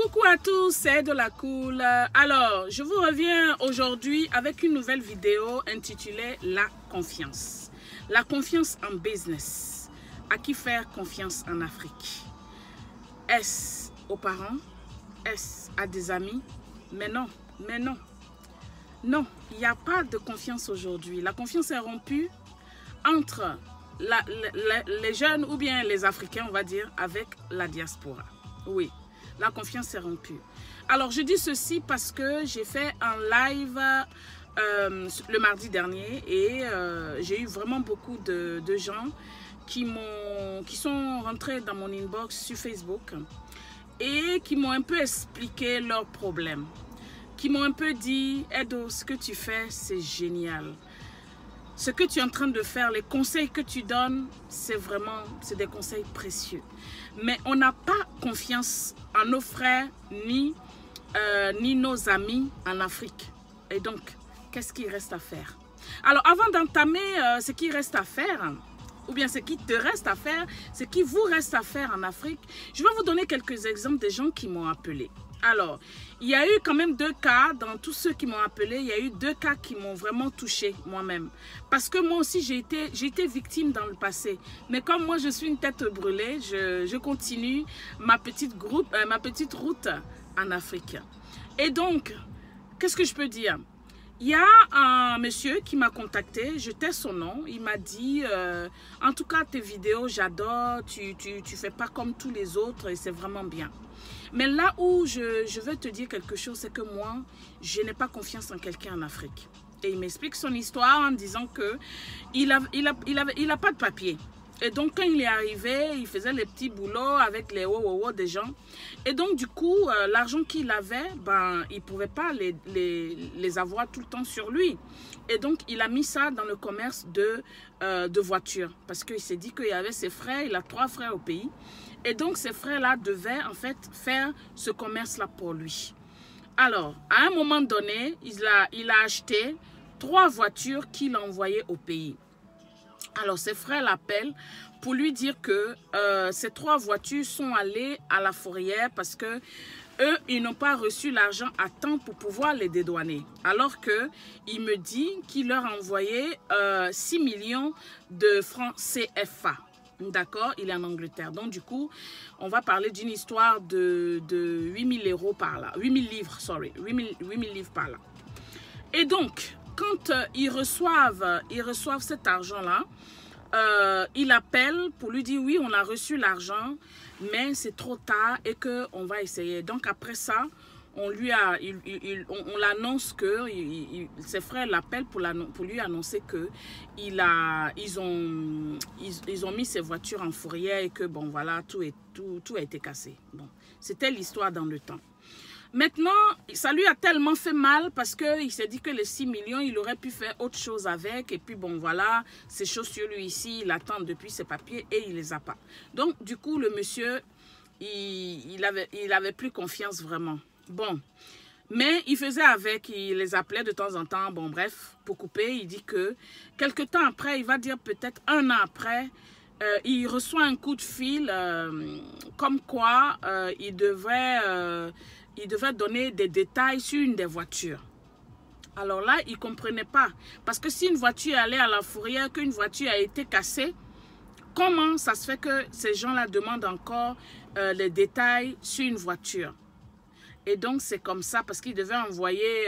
Coucou à tous, c'est de la cool. Alors, je vous reviens aujourd'hui avec une nouvelle vidéo intitulée La confiance. La confiance en business. À qui faire confiance en Afrique? Est-ce aux parents? Est-ce à des amis? Mais non, mais non. Non, il n'y a pas de confiance aujourd'hui. La confiance est rompue entre les jeunes ou bien les Africains, on va dire, avec la diaspora. Oui, la confiance est rompue. Alors, je dis ceci parce que j'ai fait un live le mardi dernier et j'ai eu vraiment beaucoup de gens qui sont rentrés dans mon inbox sur Facebook et qui m'ont un peu expliqué leurs problèmes, qui m'ont un peu dit « Edo, ce que tu fais, c'est génial. Ce que tu es en train de faire, les conseils que tu donnes, c'est des conseils précieux. Mais on n'a pas confiance en nos frères ni nos amis en Afrique. Et donc, qu'est-ce qu'il reste à faire? » Alors, avant d'entamer ce qu'il reste à faire, ou bien ce qui te reste à faire, ce qui vous reste à faire en Afrique, je vais vous donner quelques exemples de gens qui m'ont appelé. Alors, il y a eu quand même 2 cas, dans tous ceux qui m'ont appelé, il y a eu 2 cas qui m'ont vraiment touché moi-même. Parce que moi aussi, j'ai été victime dans le passé. Mais comme moi, je suis une tête brûlée, je continue ma petite route en Afrique. Et donc, qu'est-ce que je peux dire? Il y a un monsieur qui m'a contacté, je tais son nom, il m'a dit en tout cas tes vidéos j'adore, tu fais pas comme tous les autres et c'est vraiment bien. Mais là où je veux te dire quelque chose, c'est que moi, je n'ai pas confiance en quelqu'un en Afrique. Et il m'explique son histoire en disant que il a pas de papier. Et donc, quand il est arrivé, il faisait les petits boulots avec les des gens. Et donc, du coup, l'argent qu'il avait, ben, il ne pouvait pas les avoir tout le temps sur lui. Et donc, il a mis ça dans le commerce de voitures. Parce qu'il s'est dit qu'il y avait ses frères, il a 3 frères au pays. Et donc, ces frères-là devaient, en fait, faire ce commerce-là pour lui. Alors, à un moment donné, il a acheté 3 voitures qu'il a envoyées au pays. Alors, ses frères l'appellent pour lui dire que ces 3 voitures sont allées à la fourrière parce que eux, ils n'ont pas reçu l'argent à temps pour pouvoir les dédouaner. Alors qu'il me dit qu'il leur a envoyé 6 millions de francs CFA. D'accord, il est en Angleterre. Donc, du coup, on va parler d'une histoire de 8 000 euros par là. 8 000 livres, sorry. 8 000 livres par là. Et donc, quand ils reçoivent cet argent-là, il appelle pour lui dire oui, on a reçu l'argent, mais c'est trop tard et qu'on va essayer. Donc après ça, on l'annonce que ses frères l'appellent pour lui annoncer que ils ont mis ses voitures en fourrière et que bon voilà, tout a été cassé. Bon, c'était l'histoire dans le temps. Maintenant, ça lui a tellement fait mal parce qu'il s'est dit que les 6 millions, il aurait pu faire autre chose avec. Et puis bon, voilà, ses chaussures, lui ici, il attend depuis ses papiers et il les a pas. Donc, du coup, le monsieur, il avait plus confiance vraiment. Bon, mais il faisait avec, il les appelait de temps en temps. Bon, bref, pour couper, il dit que quelque temps après, il va dire peut-être 1 an après, il reçoit un coup de fil comme quoi il devait donner des détails sur une des voitures. Alors là, il ne comprenait pas. Parce que si une voiture est allée à la fourrière, qu'une voiture a été cassée, comment ça se fait que ces gens-là demandent encore les détails sur une voiture? Et donc, c'est comme ça parce qu'il devait envoyer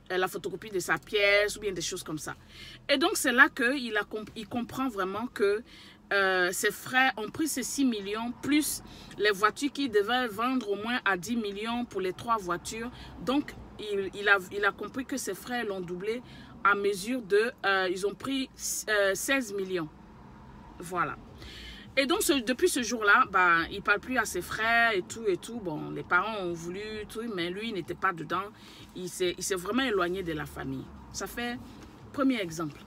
la photocopie de sa pièce ou bien des choses comme ça. Et donc, c'est là qu'il comprend vraiment que ses frères ont pris ces 6 millions plus les voitures qu'ils devaient vendre au moins à 10 millions pour les 3 voitures. Donc, il a compris que ses frères l'ont doublé à mesure de... ils ont pris 16 millions. Voilà. Et donc, depuis ce jour-là, bah, il ne parle plus à ses frères et tout. Bon, les parents ont voulu, tout, mais lui, il n'était pas dedans. Il s'est vraiment éloigné de la famille. Ça fait premier exemple.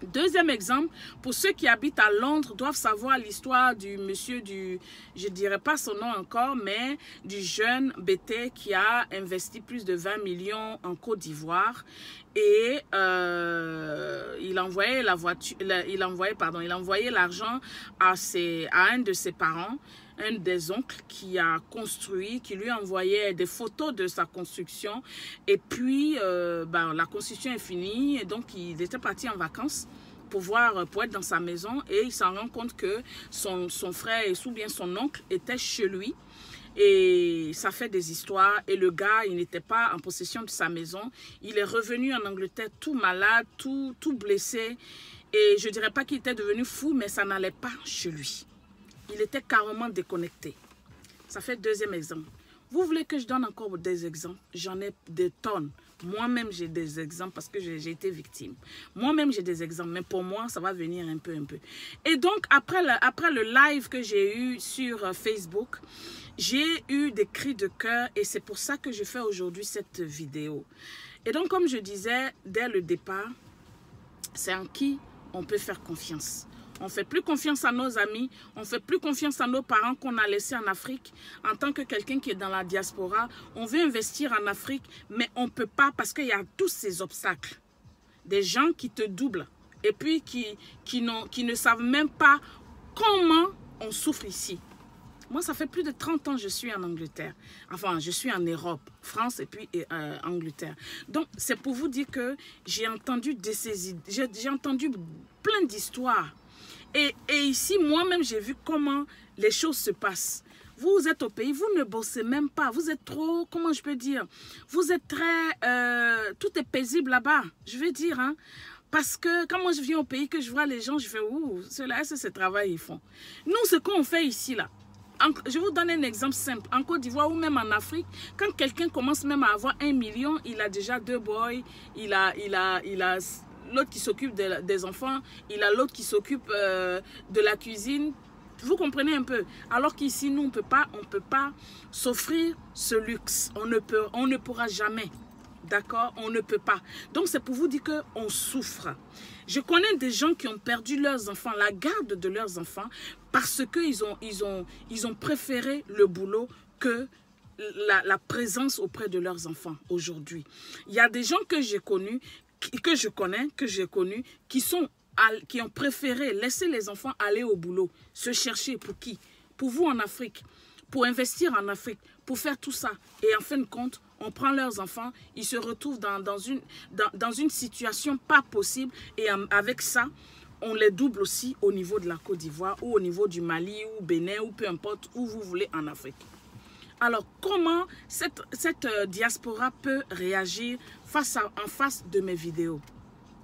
Deuxième exemple, pour ceux qui habitent à Londres, doivent savoir l'histoire du monsieur je ne dirais pas son nom encore, mais du jeune BT qui a investi plus de 20 millions en Côte d'Ivoire. Et il envoyait l'argent à un de ses parents un des oncles qui a construit, qui lui envoyait des photos de sa construction. Et puis, la construction est finie et donc il était parti en vacances pour être dans sa maison. Et il s'en rend compte que son frère, ou bien son oncle, était chez lui. Et ça fait des histoires. Et le gars, il n'était pas en possession de sa maison. Il est revenu en Angleterre tout malade, tout blessé. Et je ne dirais pas qu'il était devenu fou, mais ça n'allait pas chez lui. Il était carrément déconnecté. Ça fait deuxième exemple. Vous voulez que je donne encore des exemples? J'en ai des tonnes. Moi-même, j'ai des exemples parce que j'ai été victime. Moi-même, j'ai des exemples, mais pour moi, ça va venir un peu. Et donc, après le live que j'ai eu sur Facebook, j'ai eu des cris de cœur et c'est pour ça que je fais aujourd'hui cette vidéo. Et donc, comme je disais dès le départ, c'est en qui on peut faire confiance. On ne fait plus confiance à nos amis, on ne fait plus confiance à nos parents qu'on a laissés en Afrique. En tant que quelqu'un qui est dans la diaspora, on veut investir en Afrique, mais on ne peut pas parce qu'il y a tous ces obstacles. Des gens qui te doublent et puis qui ne savent même pas comment on souffre ici. Moi, ça fait plus de 30 ans que je suis en Angleterre. Enfin, je suis en Europe, France et puis Angleterre. Donc, c'est pour vous dire que j'ai entendu plein d'histoires. Et ici, moi-même, j'ai vu comment les choses se passent. Vous êtes au pays, vous ne bossez même pas. Vous êtes trop, comment je peux dire? Vous êtes très... tout est paisible là-bas, je veux dire. Hein? Parce que quand moi je viens au pays, que je vois les gens, je fais, ouh, ceux-là, c'est ce travail ils font. Nous, ce qu'on fait ici, là, je vous donne un exemple simple. En Côte d'Ivoire ou même en Afrique, quand quelqu'un commence même à avoir 1 million, il a déjà 2 boys, il a l'autre qui s'occupe des enfants, il a l'autre qui s'occupe de la cuisine. Vous comprenez un peu? Alors qu'ici, nous, on peut pas s'offrir ce luxe. On ne pourra jamais. D'accord? On ne peut pas. Donc, c'est pour vous dire qu'on souffre. Je connais des gens qui ont perdu leurs enfants, la garde de leurs enfants, parce qu'ils ont préféré le boulot que la présence auprès de leurs enfants aujourd'hui. Il y a des gens que j'ai connus, que j'ai connus, qui ont préféré laisser les enfants aller au boulot, se chercher pour qui? Pour vous en Afrique, pour investir en Afrique, pour faire tout ça. Et en fin de compte, on prend leurs enfants, ils se retrouvent dans une situation pas possible et avec ça, on les double aussi au niveau de la Côte d'Ivoire ou au niveau du Mali ou Bénin ou peu importe où vous voulez en Afrique. Alors, comment cette diaspora peut réagir en face de mes vidéos?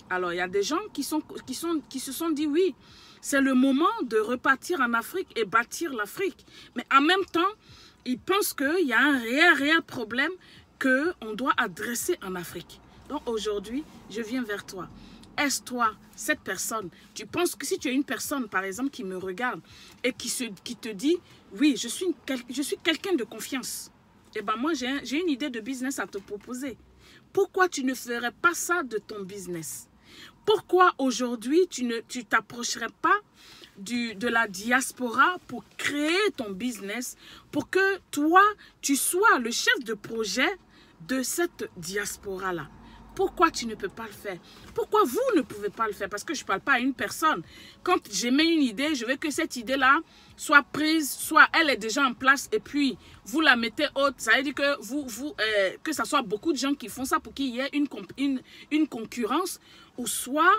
Alors, il y a des gens qui se sont dit oui, c'est le moment de repartir en Afrique et bâtir l'Afrique. Mais en même temps, ils pensent qu'il y a un réel problème qu'on doit adresser en Afrique. Donc aujourd'hui, je viens vers toi. Est-ce toi, cette personne, tu penses que si tu es une personne, par exemple, qui me regarde et qui te dit, oui, je suis quelqu'un de confiance, eh bien moi, j'ai une idée de business à te proposer. Pourquoi tu ne ferais pas ça de ton business? Pourquoi aujourd'hui, tu t'approcherais pas de la diaspora pour créer ton business, pour que toi, tu sois le chef de projet de cette diaspora-là? Pourquoi tu ne peux pas le faire? Pourquoi vous ne pouvez pas le faire? Parce que je ne parle pas à une personne. Quand j'émets une idée, je veux que cette idée-là soit prise, soit elle est déjà en place et puis vous la mettez haute. Ça veut dire que que ça soit beaucoup de gens qui font ça pour qu'il y ait une concurrence ou soit...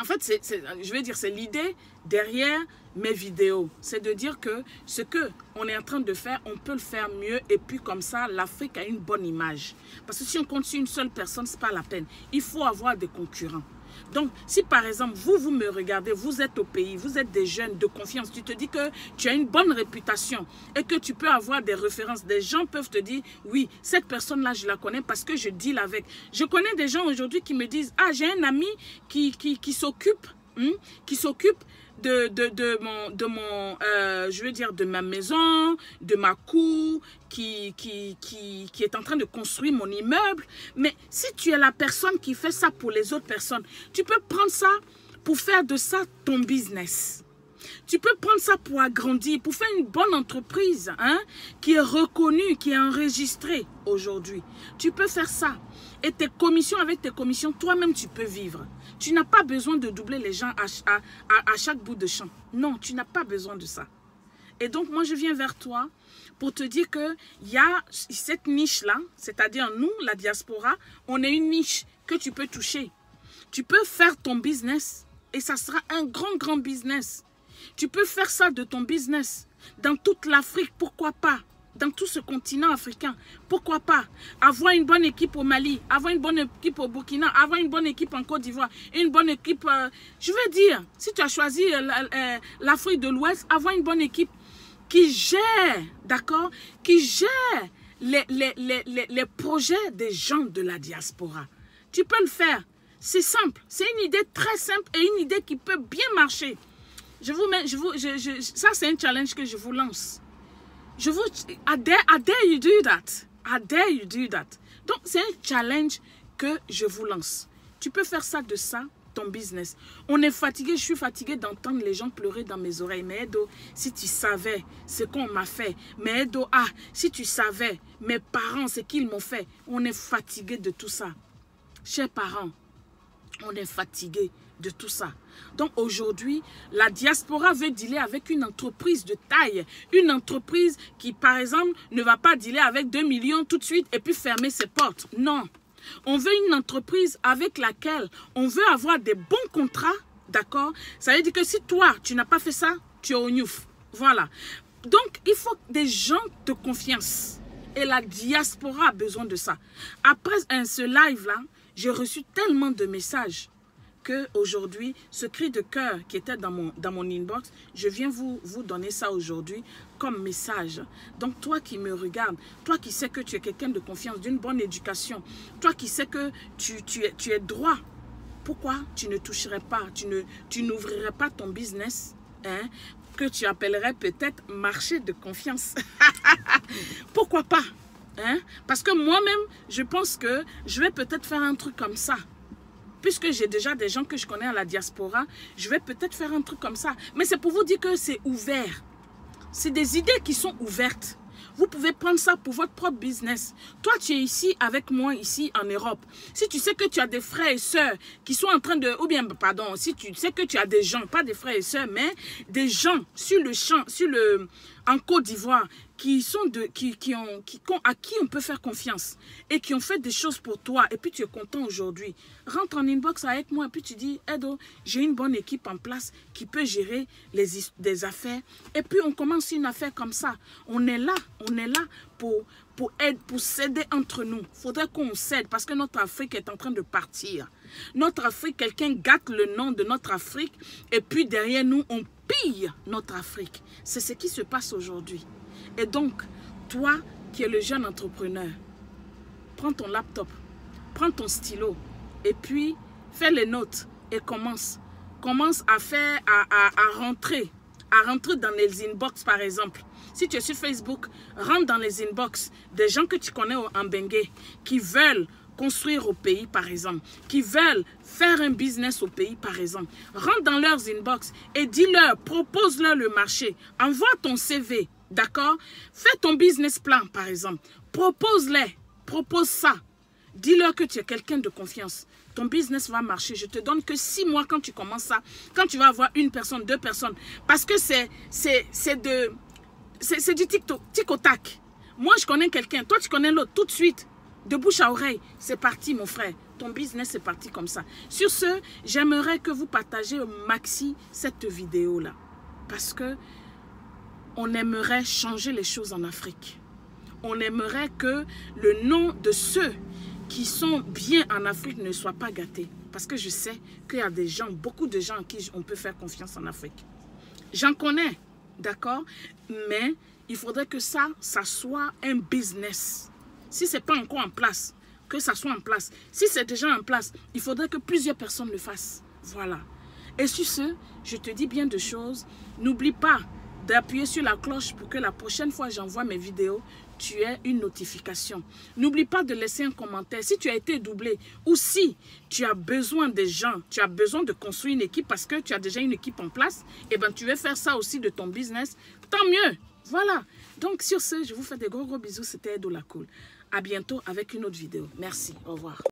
En fait, je vais dire, c'est l'idée derrière mes vidéos. C'est de dire que ce qu'on est en train de faire, on peut le faire mieux. Et puis comme ça, l'Afrique a une bonne image. Parce que si on compte sur une seule personne, ce n'est pas la peine. Il faut avoir des concurrents. Donc, si par exemple, vous me regardez, vous êtes au pays, vous êtes des jeunes de confiance, tu te dis que tu as une bonne réputation et que tu peux avoir des références. Des gens peuvent te dire, oui, cette personne-là, je la connais parce que je deal avec. Je connais des gens aujourd'hui qui me disent, ah, j'ai un ami qui s'occupe de ma maison, de ma cour, qui est en train de construire mon immeuble. Mais si tu es la personne qui fait ça pour les autres personnes, tu peux prendre ça pour faire de ça ton business. Tu peux prendre ça pour agrandir, pour faire une bonne entreprise, hein, qui est reconnue, qui est enregistrée aujourd'hui. Tu peux faire ça. Et tes commissions, avec tes commissions, toi-même, tu peux vivre. Tu n'as pas besoin de doubler les gens à chaque bout de champ. Non, tu n'as pas besoin de ça. Et donc, moi, je viens vers toi pour te dire qu'il y a cette niche-là, c'est-à-dire nous, la diaspora, on est une niche que tu peux toucher. Tu peux faire ton business et ça sera un grand business. Tu peux faire ça de ton business dans toute l'Afrique, pourquoi pas? Dans tout ce continent africain, pourquoi pas? Avoir une bonne équipe au Mali, avoir une bonne équipe au Burkina, avoir une bonne équipe en Côte d'Ivoire, une bonne équipe, je veux dire, si tu as choisi l'Afrique de l'Ouest, avoir une bonne équipe qui gère, d'accord, qui gère les projets des gens de la diaspora. Tu peux le faire, c'est simple, c'est une idée très simple et une idée qui peut bien marcher. Ça c'est un challenge que je vous lance. I dare you do that. I dare you do that. Donc, c'est un challenge que je vous lance. Tu peux faire ça de ça, ton business. On est fatigué, je suis fatiguée d'entendre les gens pleurer dans mes oreilles. Mais Edo, si tu savais ce qu'on m'a fait. Mais Edo, si tu savais, mes parents, ce qu'ils m'ont fait. On est fatigué de tout ça. Chers parents, on est fatigué de tout ça. Donc aujourd'hui, la diaspora veut dealer avec une entreprise de taille. Une entreprise qui, par exemple, ne va pas dealer avec 2 millions tout de suite et puis fermer ses portes. Non. On veut une entreprise avec laquelle on veut avoir des bons contrats. D'accord? Ça veut dire que si toi, tu n'as pas fait ça, tu es au gnouf. Voilà. Donc, il faut des gens de confiance. Et la diaspora a besoin de ça. Après ce live-là, j'ai reçu tellement de messages qu'aujourd'hui, ce cri de cœur qui était dans mon inbox, je viens vous donner ça aujourd'hui comme message. Donc toi qui me regardes, toi qui sais que tu es quelqu'un de confiance, d'une bonne éducation, toi qui sais que tu es droit, pourquoi tu ne toucherais pas, tu n'ouvrirais pas ton business, hein, que tu appellerais peut-être marché de confiance. Pourquoi pas, hein? Parce que moi-même, je pense que je vais peut-être faire un truc comme ça. Puisque j'ai déjà des gens que je connais à la diaspora, je vais peut-être faire un truc comme ça. Mais c'est pour vous dire que c'est ouvert. C'est des idées qui sont ouvertes. Vous pouvez prendre ça pour votre propre business. Toi, tu es ici avec moi, ici en Europe. Si tu sais que tu as des frères et sœurs qui sont en train de... Ou bien, pardon, si tu sais que tu as des gens, pas des frères et sœurs, mais des gens sur le champ, en Côte d'Ivoire, à qui on peut faire confiance et qui ont fait des choses pour toi et puis tu es content aujourd'hui, rentre en inbox avec moi et puis tu dis, Edo, j'ai une bonne équipe en place qui peut gérer des affaires et puis on commence une affaire comme ça. On est là pour s'aider entre nous. Il faudrait qu'on s'aide parce que notre Afrique est en train de partir. Notre Afrique, quelqu'un gâte le nom de notre Afrique et puis derrière nous, on pille notre Afrique. C'est ce qui se passe aujourd'hui. Et donc, toi qui es le jeune entrepreneur, prends ton laptop, prends ton stylo et puis fais les notes et commence à rentrer dans les inbox par exemple. Si tu es sur Facebook, rentre dans les inbox des gens que tu connais en Bengué qui veulent construire au pays par exemple, qui veulent faire un business au pays par exemple. Rentre dans leurs inbox et dis-leur, propose-leur le marché, envoie ton CV. D'accord? Fais ton business plan, par exemple. Propose-les. Propose ça. Dis-leur que tu es quelqu'un de confiance. Ton business va marcher. Je te donne que 6 mois quand tu commences ça. Quand tu vas avoir 1 personne, 2 personnes. Parce que c'est du tic au tac. Moi, je connais quelqu'un. Toi, tu connais l'autre. Tout de suite. De bouche à oreille. C'est parti, mon frère. Ton business est parti comme ça. Sur ce, j'aimerais que vous partagez au maxi cette vidéo-là. Parce que on aimerait changer les choses en Afrique. On aimerait que le nom de ceux qui sont bien en Afrique ne soit pas gâté. Parce que je sais qu'il y a des gens, beaucoup de gens à qui on peut faire confiance en Afrique. J'en connais, d'accord? Mais il faudrait que ça soit un business. Si ce n'est pas encore en place, que ça soit en place. Si c'est déjà en place, il faudrait que plusieurs personnes le fassent. Voilà. Et sur ce, je te dis bien de choses. N'oublie pas d'appuyer sur la cloche pour que la prochaine fois que j'envoie mes vidéos, tu aies une notification. N'oublie pas de laisser un commentaire. Si tu as été doublé ou si tu as besoin des gens, tu as besoin de construire une équipe parce que tu as déjà une équipe en place, et ben tu veux faire ça aussi de ton business, tant mieux. Voilà. Donc sur ce, je vous fais des gros bisous. C'était Edo la Cool. À bientôt avec une autre vidéo. Merci. Au revoir.